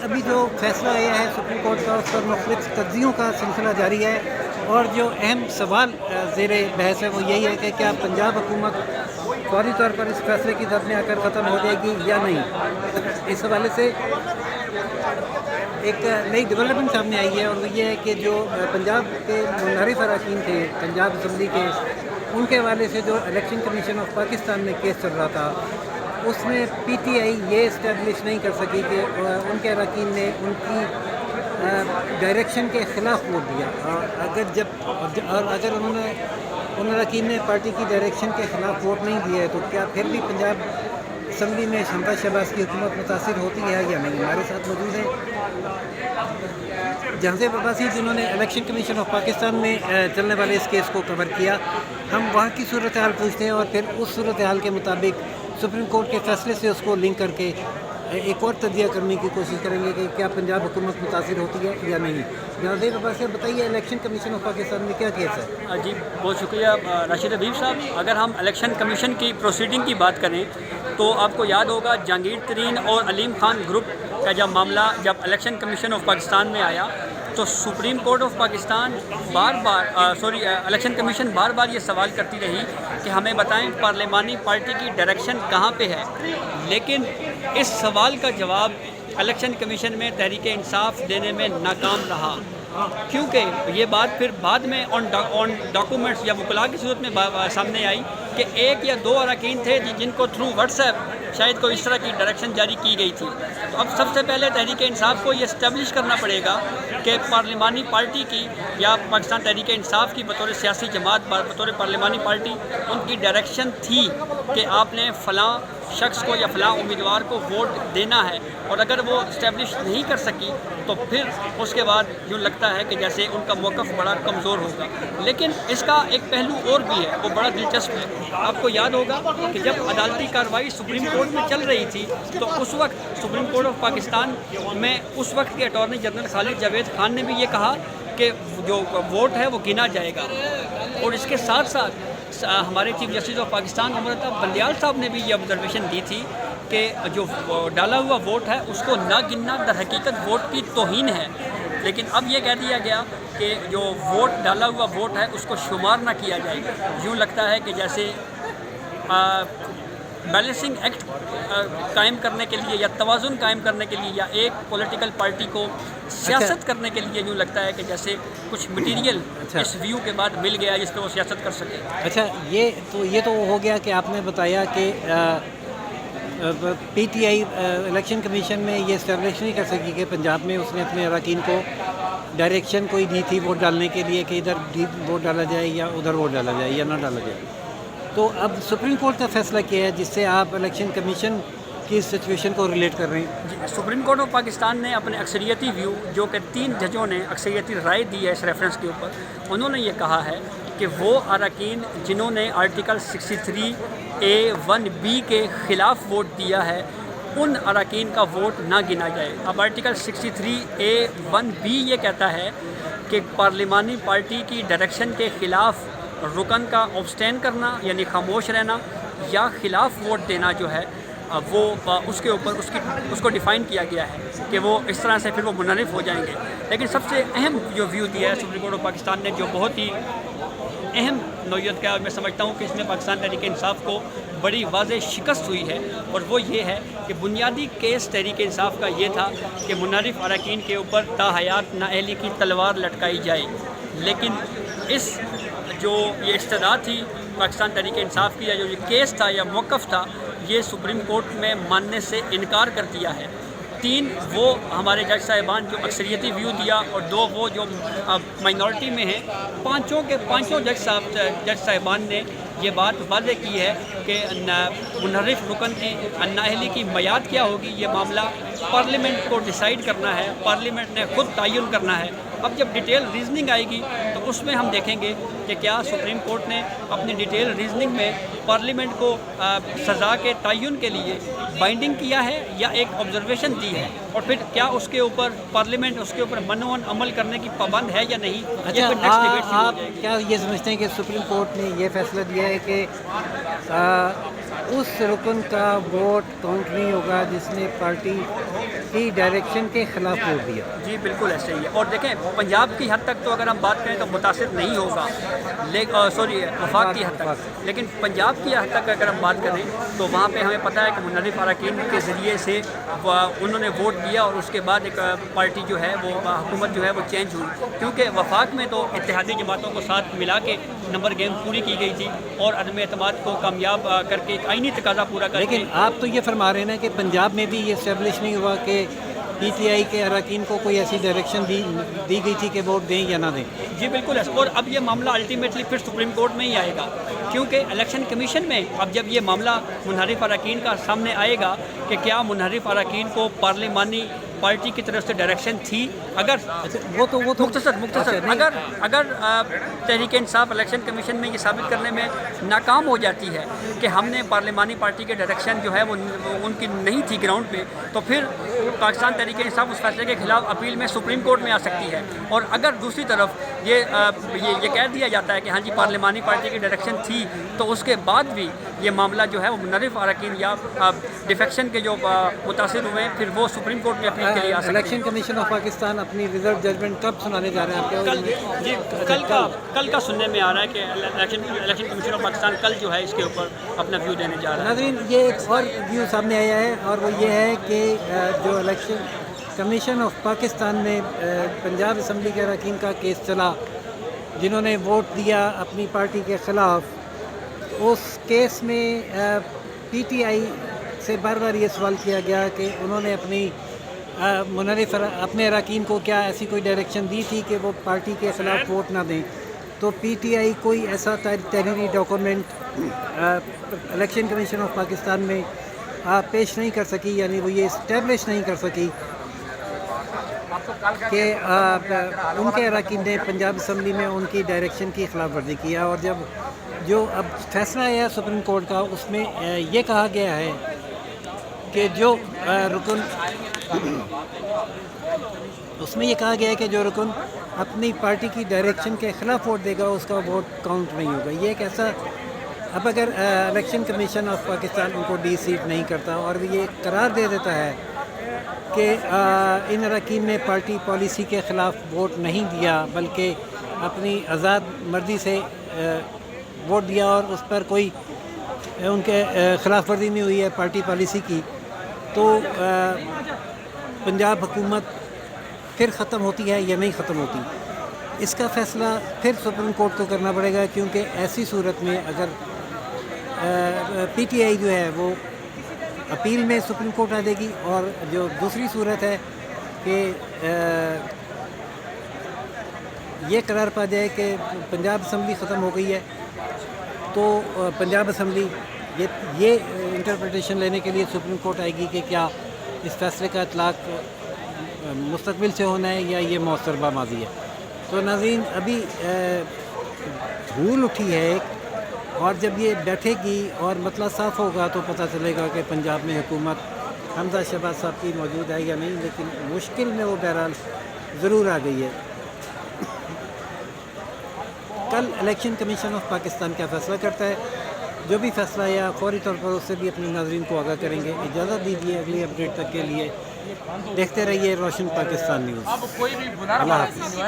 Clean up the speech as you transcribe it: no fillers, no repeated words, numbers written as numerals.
ابھی جو فیصلہ آیا ہے سپریم کورٹ کا اس پر مختلف تجزیوں کا سلسلہ جاری ہے، اور جو اہم سوال زیر بحث ہے وہ یہی ہے کہ کیا پنجاب حکومت فوری طور پر اس فیصلے کی زد میں آ کر ختم ہو جائے گی یا نہیں۔ اس حوالے سے ایک نئی ڈیولپمنٹ سامنے آئی ہے، اور وہ یہ ہے کہ جو پنجاب کے منحرف اراکین تھے پنجاب اسمبلی کے، ان کے حوالے سے جو الیکشن کمیشن آف پاکستان میں کیس چل رہا تھا، اس میں پی ٹی آئی یہ اسٹیبلش نہیں کر سکی کہ ان کے اراکین نے ان کی ڈائریکشن کے خلاف ووٹ دیا، اور اگر انہوں نے ان اراکین نے پارٹی کی ڈائریکشن کے خلاف ووٹ نہیں دیا ہے تو کیا پھر بھی پنجاب اسمبلی میں شہباز شہباز کی حکومت متاثر ہوتی ہے یا نہیں؟ ہمارے ساتھ موجود ہیں جہانزیب عباسی، جنہوں نے الیکشن کمیشن آف پاکستان میں چلنے والے اس کیس کو کور کیا۔ ہم وہاں کی صورتحال پوچھتے ہیں اور پھر اس صورتحال کے مطابق سپریم کورٹ کے فیصلے سے اس کو لنک کر کے ایک اور تجزیہ کرنے کی کوشش کریں گے کہ کیا پنجاب حکومت متاثر ہوتی ہے یا نہیں۔ جہانزیب عباسی، بتائیے الیکشن کمیشن آف پاکستان میں کیا کیس ہے؟ جی بہت شکریہ راشد حبیب صاحب۔ اگر ہم الیکشن کمیشن کی پروسیڈنگ کی بات کریں تو آپ کو یاد ہوگا جہانگیر ترین اور علیم خان گروپ کا جب معاملہ جب الیکشن کمیشن آف پاکستان میں آیا تو supreme court of Pakistan election commission بار بار یہ سوال کرتی رہی کہ ہمیں بتائیں پارلیمانی پارٹی کی ڈائریکشن کہاں پہ ہے، لیکن اس سوال کا جواب الیکشن کمیشن میں تحریک انصاف دینے میں ناکام رہا، کیونکہ یہ بات پھر بعد میں آن ڈاکومنٹس یا وکلاء کی صورت میں سامنے آئی کہ ایک یا دو اراکین تھے جن کو تھرو واٹس ایپ شاید کوئی اس طرح کی ڈائریکشن جاری کی گئی تھی۔ تو اب سب سے پہلے تحریک انصاف کو یہ اسٹیبلش کرنا پڑے گا کہ پارلیمانی پارٹی کی یا پاکستان تحریک انصاف کی بطور سیاسی جماعت بطور پارلیمانی پارٹی ان کی ڈائریکشن تھی کہ آپ نے فلاں شخص کو یا فلاں امیدوار کو ووٹ دینا ہے، اور اگر وہ اسٹیبلش نہیں کر سکی تو پھر اس کے بعد یوں لگتا ہے کہ جیسے ان کا موقف بڑا کمزور ہوگا۔ لیکن اس کا ایک پہلو اور بھی ہے، وہ بڑا دلچسپ ہے۔ آپ کو یاد ہوگا کہ جب عدالتی کارروائی سپریم کورٹ میں چل رہی تھی تو اس وقت سپریم کورٹ آف پاکستان میں اس وقت کے اٹارنی جنرل خالد جاوید خان نے بھی یہ کہا کہ جو ووٹ ہے وہ گنا جائے گا، اور اس کے ساتھ ساتھ ہمارے چیف جسٹس آف پاکستان عمر الطیب بندیال صاحب نے بھی یہ آبزرویشن دی تھی کہ جو ڈالا ہوا ووٹ ہے اس کو نہ گننا در حقیقت ووٹ کی توہین ہے۔ لیکن اب یہ کہہ دیا گیا کہ جو ووٹ ڈالا ہوا ووٹ ہے اس کو شمار نہ کیا جائے گا۔ یوں لگتا ہے کہ جیسے بیلنسنگ ایکٹ قائم کرنے کے لیے یا توازن قائم کرنے کے لیے یا ایک پولیٹیکل پارٹی کو سیاست کرنے کے لیے یوں لگتا ہے کہ جیسے کچھ مٹیریل اس ویو کے بعد مل گیا جس پہ وہ سیاست کر سکے۔ اچھا، یہ تو ہو گیا کہ آپ نے بتایا کہ P T I election commission میں یہ اسٹیبلش نہیں کر سکی کہ پنجاب میں اس نے اپنے اراکین کو ڈائریکشن کوئی دی تھی ووٹ ڈالنے کے لیے کہ ادھر ووٹ ڈالا جائے یا ادھر ووٹ ڈالا جائے یا نہ ڈالا جائے۔ تو اب سپریم کورٹ کا فیصلہ کیا ہے جس سے آپ الیکشن کمیشن کی سچویشن کو ریلیٹ کر رہے ہیں؟ جی، سپریم کورٹ آف پاکستان نے اپنے اکثریتی ویو جو کہ 3 ججوں نے اکثریتی رائے دی ہے اس ریفرنس کے اوپر، انہوں نے یہ کہا ہے کہ وہ اراکین جنہوں نے آرٹیکل 63A(1)(b) کے خلاف ووٹ دیا ہے ان اراکین کا ووٹ نہ گنا جائے۔ اب آرٹیکل 63A(1)(b) یہ کہتا ہے کہ پارلیمانی پارٹی کی ڈائریکشن کے خلاف رکن کا ابسٹین کرنا یعنی خاموش رہنا یا خلاف ووٹ دینا جو ہے وہ اس کے اوپر اس کو ڈیفائن کیا گیا ہے کہ وہ اس طرح سے پھر وہ منحرف ہو جائیں گے۔ لیکن سب سے اہم جو ویو دیا ہے سپریم کورٹ آف پاکستان نے جو بہت ہی اہم نوعیت کا، میں سمجھتا ہوں کہ اس میں پاکستان تحریک انصاف کو بڑی واضح شکست ہوئی ہے، اور وہ یہ ہے کہ بنیادی کیس تحریک انصاف کا یہ تھا کہ منحرف اراکین کے اوپر تا حیات نااہلی کی تلوار لٹکائی جائے، لیکن اس جو یہ استدعا تھی پاکستان تحریک انصاف کی یا جو یہ کیس تھا یا موقف تھا یہ سپریم کورٹ میں ماننے سے انکار کر دیا ہے۔ 3 وہ ہمارے جج صاحبان جو اکثریتی ویو دیا اور 2 وہ جو مائنورٹی میں ہیں، پانچوں جج صاحبان نے یہ بات واضح کی ہے کہ منحرف رکن کی نااہلی کی میعاد کیا ہوگی یہ معاملہ پارلیمنٹ کو ڈیسائیڈ کرنا ہے، پارلیمنٹ نے خود تعین کرنا ہے۔ اب جب ڈیٹیل ریزننگ آئے گی تو اس میں ہم دیکھیں گے کہ کیا سپریم کورٹ نے اپنی ڈیٹیل ریزننگ میں پارلیمنٹ کو سزا کے تعین کے لیے بائنڈنگ کیا ہے یا ایک آبزرویشن دی ہے، اور پھر کیا اس کے اوپر پارلیمنٹ اس کے اوپر منعن عمل کرنے کی پابند ہے یا نہیں، یہ پھر نیکسٹ ڈیبیٹ شروع ہو آپ جائے گی۔ کیا یہ سمجھتے ہیں کہ سپریم کورٹ نے یہ فیصلہ دیا ہے کہ اس رکن کا ووٹ کاؤنٹ نہیں ہوگا جس نے پارٹی کی ڈائریکشن کے خلاف ووٹ دیا؟ جی بالکل ایسے ہی ہے، اور دیکھیں پنجاب کی حد تک تو اگر ہم بات کریں تو متاثر نہیں ہوگا، سوری وفاق کی حد تک، لیکن پنجاب کی حد تک اگر ہم بات کریں تو وہاں پہ ہمیں پتہ ہے کہ منحرف اراکین کے ذریعے سے انہوں نے ووٹ دیا، اور اس کے بعد ایک پارٹی جو ہے وہ حکومت جو ہے وہ چینج ہوئی، کیونکہ وفاق میں تو اتحادی جماعتوں کو ساتھ ملا کے نمبر گیم پوری کی گئی تھی اور عدم اعتماد کو کامیاب کر کے ایک آئینی تقاضا پورا کر کے۔ لیکن آپ تو یہ فرما رہے ہیں نا کہ پنجاب میں بھی یہ اسٹیبلش نہیں ہوا کہ پی ٹی آئی کے اراکین کو کوئی ایسی ڈائریکشن دی گئی تھی کہ ووٹ دیں یا نہ دیں؟ جی بالکل ایسا، اور اب یہ معاملہ الٹیمیٹلی پھر سپریم کورٹ میں ہی آئے گا، کیونکہ الیکشن کمیشن میں اب جب یہ معاملہ منحرف اراکین کا سامنے آئے گا کہ کیا منحرف اراکین کو پارلیمانی پارٹی کی طرف سے ڈائریکشن تھی، اگر وہ تو مختصر اگر تحریک انصاف الیکشن کمیشن میں یہ ثابت کرنے میں ناکام ہو جاتی ہے کہ ہم نے پارلیمانی پارٹی کے ڈائریکشن جو ہے وہ ان کی نہیں تھی گراؤنڈ پہ، تو پھر پاکستان تحریک انصاف اس فیصلے کے خلاف اپیل میں سپریم کورٹ میں آ سکتی ہے، اور اگر دوسری طرف یہ کہہ دیا جاتا ہے کہ ہاں جی پارلیمانی پارٹی کی ڈائریکشن تھی، تو اس کے بعد بھی یہ معاملہ جو ہے وہ منحرف اراکین یا ڈیفیکشن کے جو متاثر ہوئے ہیں پھر وہ سپریم کورٹ میں اپیل کے لیے آ سکتے ہیں۔ الیکشن کمیشن آف پاکستان اپنی ریزلٹ ججمنٹ کب سنانے جا رہے ہیں آپ کے؟ جی کل کا سننے میں آ رہا ہے کہ الیکشن کمیشن آف پاکستان کل جو ہے اس کے اوپر اپنا ویو دینے جا رہا ہے۔ ناظرین یہ ایک اور ویو سامنے آیا ہے، اور وہ یہ ہے کہ جو الیکشن کمیشن آف پاکستان نے پنجاب اسمبلی کے اراکین کا کیس چلا جنہوں نے ووٹ دیا اپنی پارٹی کے خلاف، اس کیس میں پی ٹی آئی سے بار بار یہ سوال کیا گیا کہ انہوں نے اپنے اراکین کو کیا ایسی کوئی ڈائریکشن دی تھی کہ وہ پارٹی کے خلاف ووٹ نہ دیں، تو پی ٹی آئی کوئی ایسا تحریری document election commission of Pakistan میں پیش نہیں کر سکی، یعنی وہ یہ اسٹیبلش نہیں کر سکی کہ ان کے اراکین نے پنجاب اسمبلی میں ان کی ڈائریکشن کی خلاف ورزی کیا، اور جو اب فیصلہ آیا سپریم کورٹ کا اس میں یہ کہا گیا ہے کہ جو رکن اپنی پارٹی کی ڈائریکشن کے خلاف ووٹ دے گا اس کا ووٹ کاؤنٹ نہیں ہوگا۔ یہ ایک ایسا، اب اگر الیکشن کمیشن آف پاکستان ان کو ڈی سیٹ نہیں کرتا اور یہ قرار دے دیتا ہے کہ ان اراکین نے پارٹی پالیسی کے خلاف ووٹ نہیں دیا بلکہ اپنی آزاد مرضی سے ووٹ دیا اور اس پر کوئی ان کے خلاف ورزی نہیں ہوئی ہے پارٹی پالیسی کی، تو پنجاب حکومت پھر ختم ہوتی ہے یا نہیں ختم ہوتی، اس کا فیصلہ پھر سپریم کورٹ کو کرنا پڑے گا، کیونکہ ایسی صورت میں اگر پی ٹی آئی جو ہے وہ اپیل میں سپریم کورٹ آ دے گی، اور جو دوسری صورت ہے کہ یہ قرار پا جائے کہ پنجاب اسمبلی ختم ہو گئی ہے، تو پنجاب اسمبلی یہ انٹرپریٹیشن لینے کے لیے سپریم کورٹ آئے گی کہ کیا اس فیصلے کا اطلاق مستقبل سے ہونا ہے یا یہ موثر ماضی ہے۔ تو ناظرین ابھی دھول اٹھی ہے ایک، اور جب یہ بیٹھے گی اور مسئلہ صاف ہوگا تو پتہ چلے گا کہ پنجاب میں حکومت حمزہ شہباز صاحب کی موجود ہے یا نہیں، لیکن مشکل میں وہ بہرحال ضرور آ گئی ہے۔ کل الیکشن کمیشن آف پاکستان کیا فیصلہ کرتا ہے، جو بھی فیصلہ یا فوری طور پر اس سے بھی اپنے ناظرین کو آگاہ کریں گے۔ اجازت دیجیے، اگلی اپڈیٹ تک کے لیے دیکھتے رہیے روشن پاکستان نیوز۔ اللہ حافظ۔